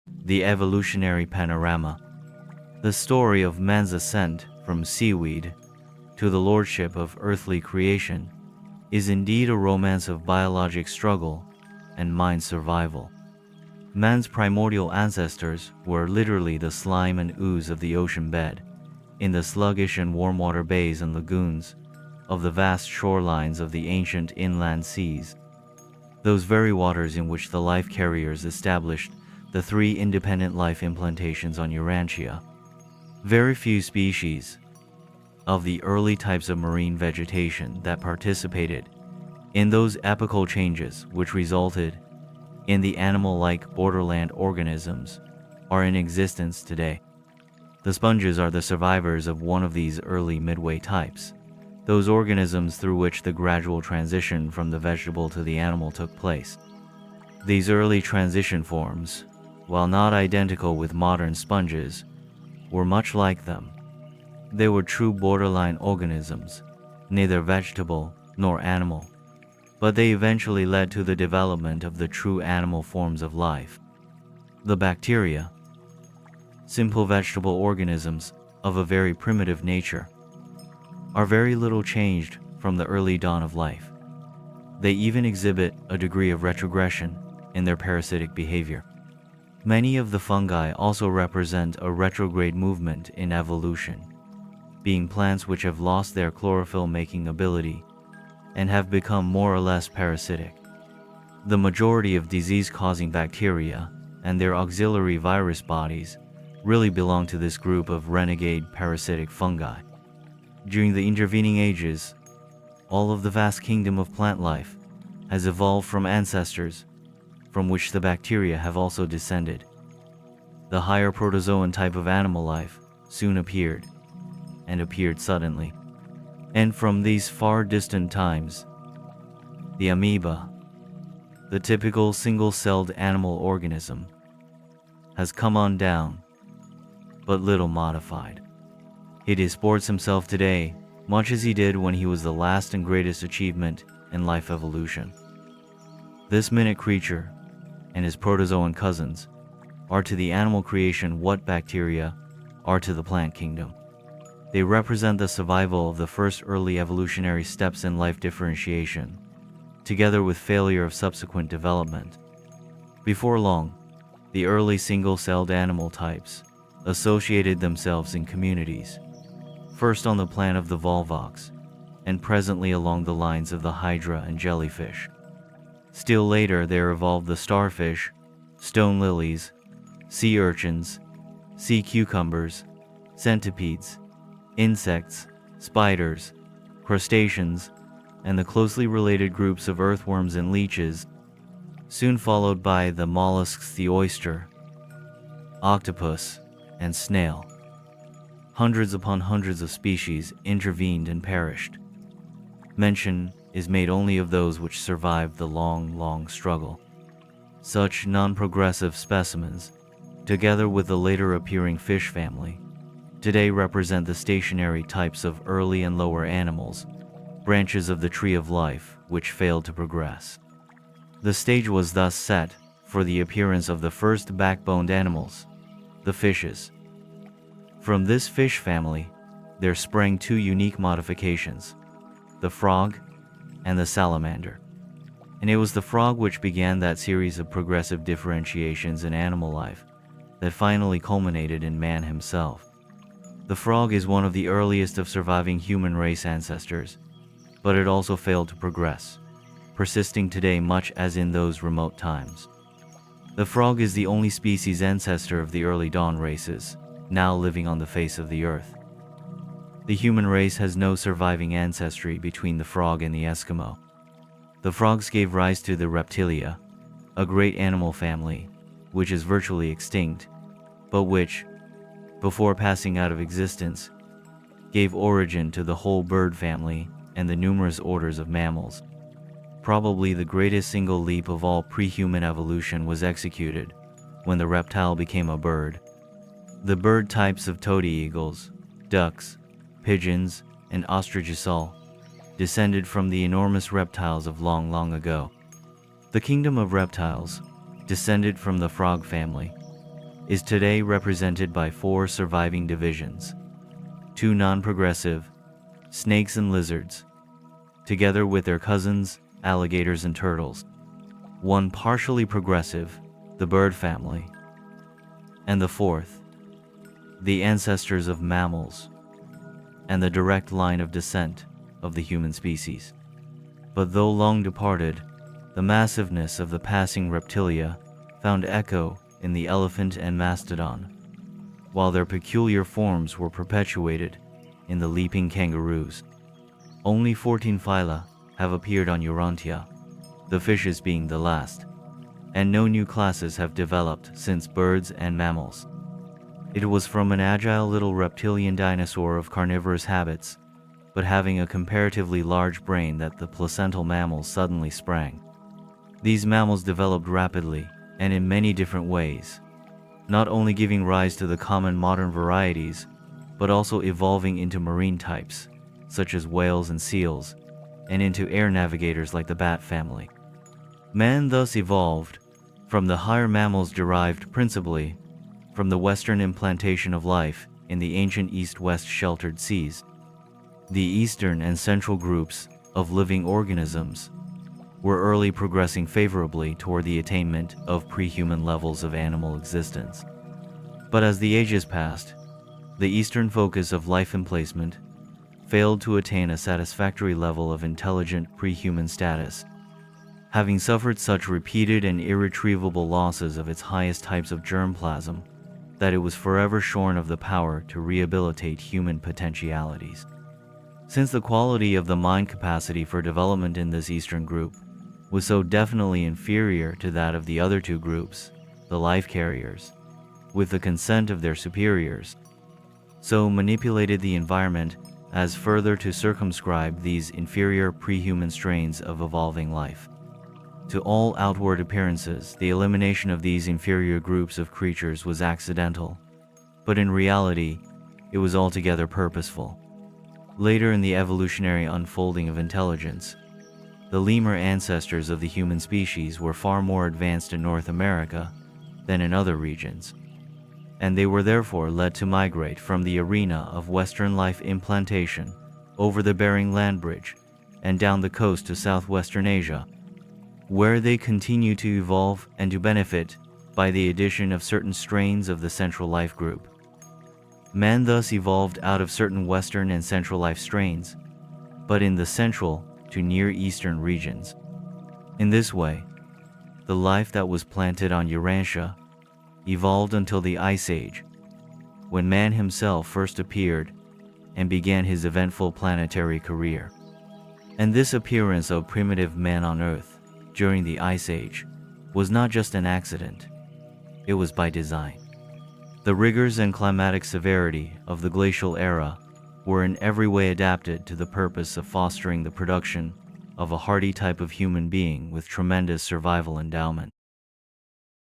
The Evolutionary Panorama. The story of man's ascent from seaweed to the lordship of earthly creation is indeed a romance of biologic struggle and mind survival. Man's primordial ancestors were literally the slime and ooze of the ocean bed, in the sluggish and warm water bays and lagoons of the vast shorelines of the ancient inland seas. Those very waters in which the life carriers established the 3 independent life implantations on Urantia. Very few species of the early types of marine vegetation that participated in those epochal changes which resulted in the animal-like borderland organisms are in existence today. The sponges are the survivors of one of these early midway types, those organisms through which the gradual transition from the vegetable to the animal took place. These early transition forms, while not identical with modern sponges, were much like them. They were true borderline organisms, neither vegetable nor animal, but they eventually led to the development of the true animal forms of life. The bacteria, simple vegetable organisms of a very primitive nature, are very little changed from the early dawn of life. They even exhibit a degree of retrogression in their parasitic behavior. Many of the fungi also represent a retrograde movement in evolution, being plants which have lost their chlorophyll-making ability and have become more or less parasitic. The majority of disease-causing bacteria and their auxiliary virus bodies really belong to this group of renegade parasitic fungi. During the intervening ages, all of the vast kingdom of plant life has evolved from ancestors from which the bacteria have also descended. The higher protozoan type of animal life soon appeared, and appeared suddenly. And from these far distant times, the amoeba, the typical single-celled animal organism, has come on down, but little modified. He disports himself today much as he did when he was the last and greatest achievement in life evolution. This minute creature and his protozoan cousins are to the animal creation what bacteria are to the plant kingdom. They represent the survival of the first early evolutionary steps in life differentiation, together with failure of subsequent development. Before long, the early single-celled animal types associated themselves in communities, first on the plan of the volvox, and presently along the lines of the hydra and jellyfish. Still later there evolved the starfish, stone lilies, sea urchins, sea cucumbers, centipedes, insects, spiders, crustaceans, and the closely related groups of earthworms and leeches, soon followed by the mollusks, the oyster, octopus, and snail. Hundreds upon hundreds of species intervened and perished. Mention is made only of those which survived the long struggle. Such non-progressive specimens, together with the later appearing fish family, today represent the stationary types of early and lower animals, branches of the tree of life which failed to progress. The stage was thus set for the appearance of the first backboned animals, the fishes. From this fish family, there sprang 2 unique modifications, the frog and the salamander. And it was the frog which began that series of progressive differentiations in animal life that finally culminated in man himself. The frog is one of the earliest of surviving human race ancestors, but it also failed to progress, persisting today much as in those remote times. The frog is the only species ancestor of the early dawn races, now living on the face of the earth. The human race has no surviving ancestry between the frog and the Eskimo. The frogs gave rise to the reptilia, a great animal family, which is virtually extinct, but which, before passing out of existence, gave origin to the whole bird family and the numerous orders of mammals. Probably the greatest single leap of all pre-human evolution was executed when the reptile became a bird. The bird types of toady eagles, ducks, pigeons, and ostrigosol descended from the enormous reptiles of long ago. The kingdom of reptiles descended from the frog family, is today represented by 4 surviving divisions: 2 non-progressive, snakes and lizards, together with their cousins, alligators and turtles; 1 partially progressive, the bird family; and the 4th, the ancestors of mammals, and the direct line of descent of the human species. But though long departed, the massiveness of the passing reptilia found echo in the elephant and mastodon, while their peculiar forms were perpetuated in the leaping kangaroos. Only 14 phyla have appeared on Urantia, the fishes being the last, and no new classes have developed since birds and mammals. It was from an agile little reptilian dinosaur of carnivorous habits, but having a comparatively large brain, that the placental mammals suddenly sprang. These mammals developed rapidly and in many different ways, not only giving rise to the common modern varieties, but also evolving into marine types, such as whales and seals, and into air navigators like the bat family. Man thus evolved from the higher mammals derived principally from the western implantation of life in the ancient east-west sheltered seas. The eastern and central groups of living organisms were early progressing favorably toward the attainment of pre-human levels of animal existence. But as the ages passed, the eastern focus of life emplacement failed to attain a satisfactory level of intelligent pre-human status, having suffered such repeated and irretrievable losses of its highest types of germplasm that it was forever shorn of the power to rehabilitate human potentialities. Since the quality of the mind capacity for development in this eastern group was so definitely inferior to that of the other 2 groups, the life carriers, with the consent of their superiors, so manipulated the environment as further to circumscribe these inferior pre-human strains of evolving life. To all outward appearances, the elimination of these inferior groups of creatures was accidental, but in reality, it was altogether purposeful. Later in the evolutionary unfolding of intelligence, the lemur ancestors of the human species were far more advanced in North America than in other regions, and they were therefore led to migrate from the arena of Western life implantation over the Bering Land Bridge and down the coast to southwestern Asia, where they continue to evolve and to benefit by the addition of certain strains of the central life group. Man thus evolved out of certain Western and Central life strains, but in the Central to Near Eastern regions. In this way, the life that was planted on Urantia evolved until the Ice Age, when man himself first appeared and began his eventful planetary career. And this appearance of primitive man on Earth during the Ice Age was not just an accident, it was by design. The rigors and climatic severity of the glacial era were in every way adapted to the purpose of fostering the production of a hardy type of human being with tremendous survival endowment.